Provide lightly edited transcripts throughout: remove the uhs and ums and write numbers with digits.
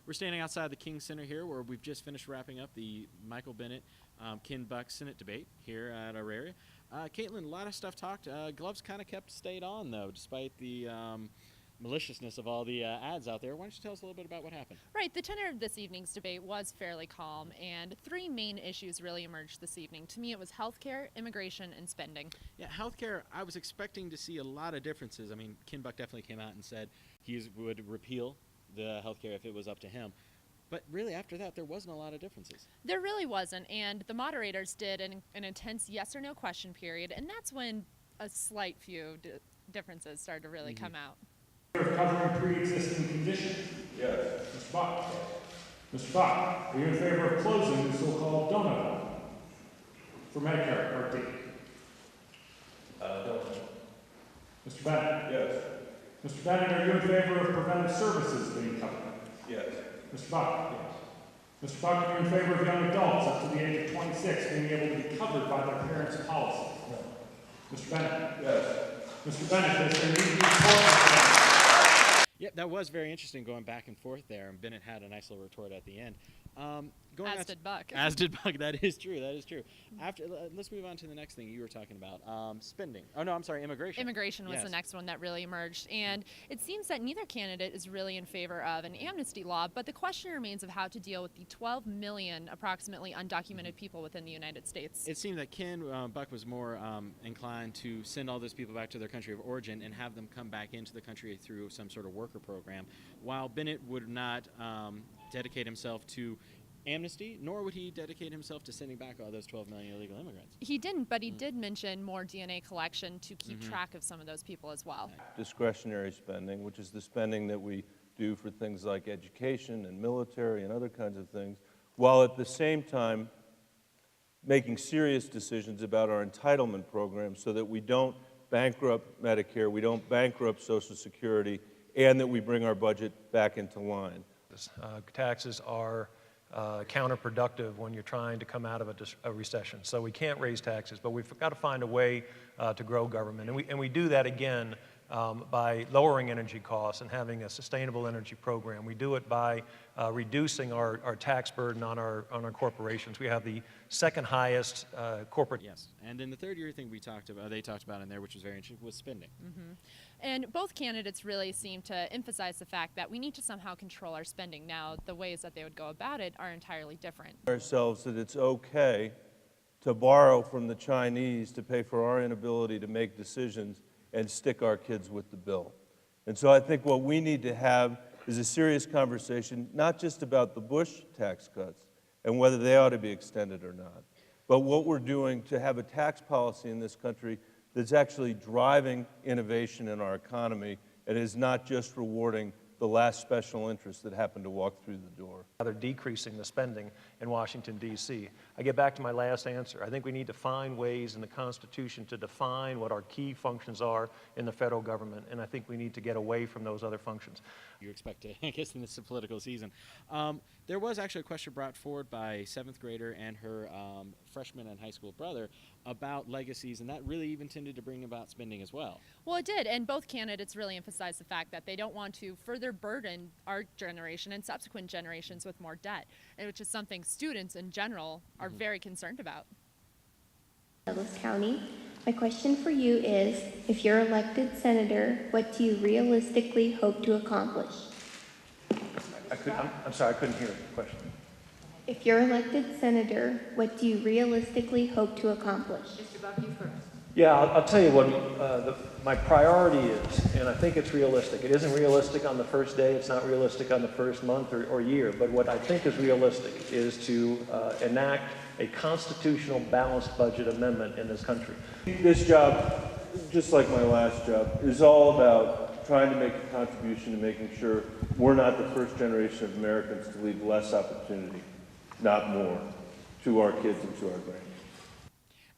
We're standing outside the King Center here where we've just finished wrapping up the Micheal Bennet Ken Buck Senate debate here at Auraria. Caitlin, a lot of stuff talked. Gloves kind of stayed on, though, despite the maliciousness of all the ads out there. Why don't you tell us a little bit about what happened? Right, the tenor of this evening's debate was fairly calm, and three main issues really emerged this evening. To me, it was healthcare, immigration, and spending. Yeah, healthcare, I was expecting to see a lot of differences. I mean, Ken Buck definitely came out and said he would repeal the healthcare if it was up to him. But really, after that, there wasn't a lot of differences. There really wasn't, and the moderators did an intense yes or no question period, and that's when a slight few differences started to really come out. Covering pre-existing conditions? Yes. Mr. Buck? Mr. Buck, are you in favor of closing the so-called donut hole for Medicare Part D? No. Mr. Bennet? Yes. Mr. Bennet, are you in favor of preventive services being covered? Yes. Mr. Buck? Yes. Mr. Buck, are you in favor of young adults up to the age of 26 being able to be covered by their parents' policy? No. Mr. Bennet? Yes. Mr. Bennet, does there need to be court? Yep, that was very interesting going back and forth there, and Bennett had a nice little retort at the end. As did Buck. As did Buck. That is true. That is true. After, let's move on to the next thing you were talking about, spending. Oh, no, I'm sorry, immigration. Immigration was the next one that really emerged, and it seems that neither candidate is really in favor of an amnesty law, but the question remains of how to deal with the 12 million approximately undocumented people within the United States. It seemed that Ken Buck was more inclined to send all those people back to their country of origin and have them come back into the country through some sort of worker program, while Bennett would not dedicate himself to amnesty, nor would he dedicate himself to sending back all those 12 million illegal immigrants. He didn't, but he did mention more DNA collection to keep track of some of those people as well. Discretionary spending, which is the spending that we do for things like education and military and other kinds of things, while at the same time making serious decisions about our entitlement program so that we don't bankrupt Medicare, we don't bankrupt Social Security, and that we bring our budget back into line. Taxes are counterproductive when you're trying to come out of a recession. So we can't raise taxes, but we've got to find a way to grow government. And we do that, again, by lowering energy costs and having a sustainable energy program. We do it by reducing our tax burden on our corporations. We have the second highest corporate. Yes, and then the third year thing they talked about in there, which was very interesting, was spending. And both candidates really seem to emphasize the fact that we need to somehow control our spending. Now, the ways that they would go about it are entirely different. Ourselves that it's okay to borrow from the Chinese to pay for our inability to make decisions and stick our kids with the bill. And so I think what we need to have is a serious conversation, not just about the Bush tax cuts and whether they ought to be extended or not, but what we're doing to have a tax policy in this country that's actually driving innovation in our economy and is not just rewarding the last special interest that happened to walk through the door. They're decreasing the spending in Washington, D.C. I get back to my last answer. I think we need to find ways in the Constitution to define what our key functions are in the federal government, and I think we need to get away from those other functions. You expect to, I guess, in this political season. There was actually a question brought forward by a 7th grader and her freshman and high school brother about legacies, and that really even tended to bring about spending as well. Well, it did, and both candidates really emphasized the fact that they don't want to further burden our generation and subsequent generations with more debt, which is something students in general are very concerned about. Douglas County. My question for you is, if you're elected senator, what do you realistically hope to accomplish? I'm sorry, I couldn't hear the question. If you're elected senator, what do you realistically hope to accomplish? Mr. Buck, you first. Yeah, I'll tell you what my priority is, and I think it's realistic. It isn't realistic on the first day, it's not realistic on the first month or year, but what I think is realistic is to enact a constitutional balanced budget amendment in this country. This job, just like my last job, is all about trying to make a contribution to making sure we're not the first generation of Americans to leave less opportunity, not more, to our kids and to our grandkids.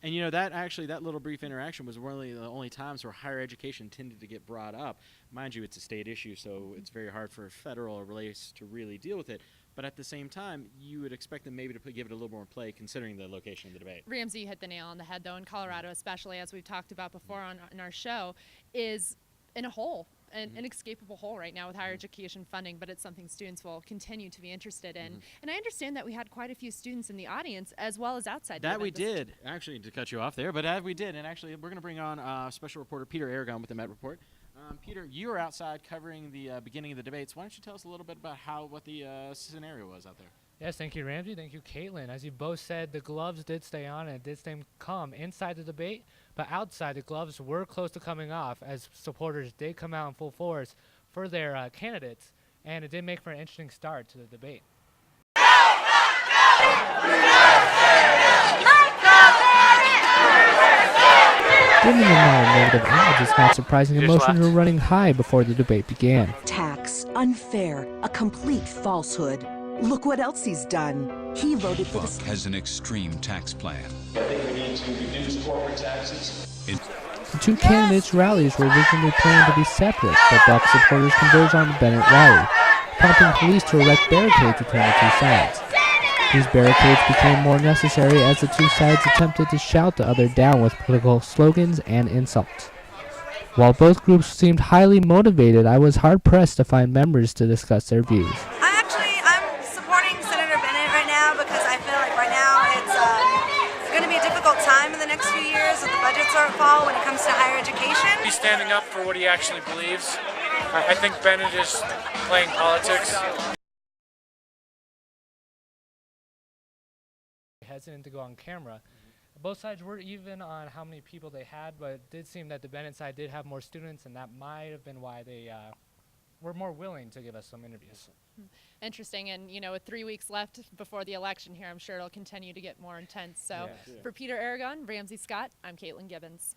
And you know, that little brief interaction was one of the only times where higher education tended to get brought up. Mind you, it's a state issue, so it's very hard for federal relays to really deal with it. But at the same time, you would expect them maybe to give it a little more play considering the location of the debate. Ramsey hit the nail on the head, though, in Colorado, especially as we've talked about before in our show, is in a hole. an inescapable hole right now with higher education funding, but it's something students will continue to be interested in. And I understand that we had quite a few students in the audience as well as outside. That we did, actually, to cut you off there, but that we did. And actually, we're going to bring on special reporter Peter Aragon with the Met Report. Peter, you were outside covering the beginning of the debates. Why don't you tell us a little bit about what the scenario was out there? Yes, thank you, Ramsey. Thank you, Caitlin. As you both said, the gloves did stay on and it did stay calm inside the debate, but outside the gloves were close to coming off as supporters did come out in full force for their candidates, and it did make for an interesting start to the debate. Given the amount of negative ads, it's not surprising emotions were running high before the debate began. Tax, unfair, a complete falsehood. Look what else he's done. He voted for Buck has an extreme tax plan. I think we need to reduce corporate taxes. The two candidates' rallies were originally planned to be separate, but Buck supporters converged on the Bennet rally, prompting police to erect barricades between the two sides. These barricades became more necessary as the two sides attempted to shout the other down with political slogans and insults. While both groups seemed highly motivated, I was hard-pressed to find members to discuss their views. I'm supporting Senator Bennet right now because I feel like right now it's going to be a difficult time in the next few years with the budget shortfall when it comes to higher education. He's standing up for what he actually believes. I think Bennet is playing politics. Hesitant to go on camera. Both sides were even on how many people they had, but it did seem that the Bennet side did have more students, and that might have been why they were more willing to give us some interviews. Interesting, and with 3 weeks left before the election here, I'm sure it'll continue to get more intense. So for Peter Aragon, Ramsey Scott, I'm Caitlin Gibbons.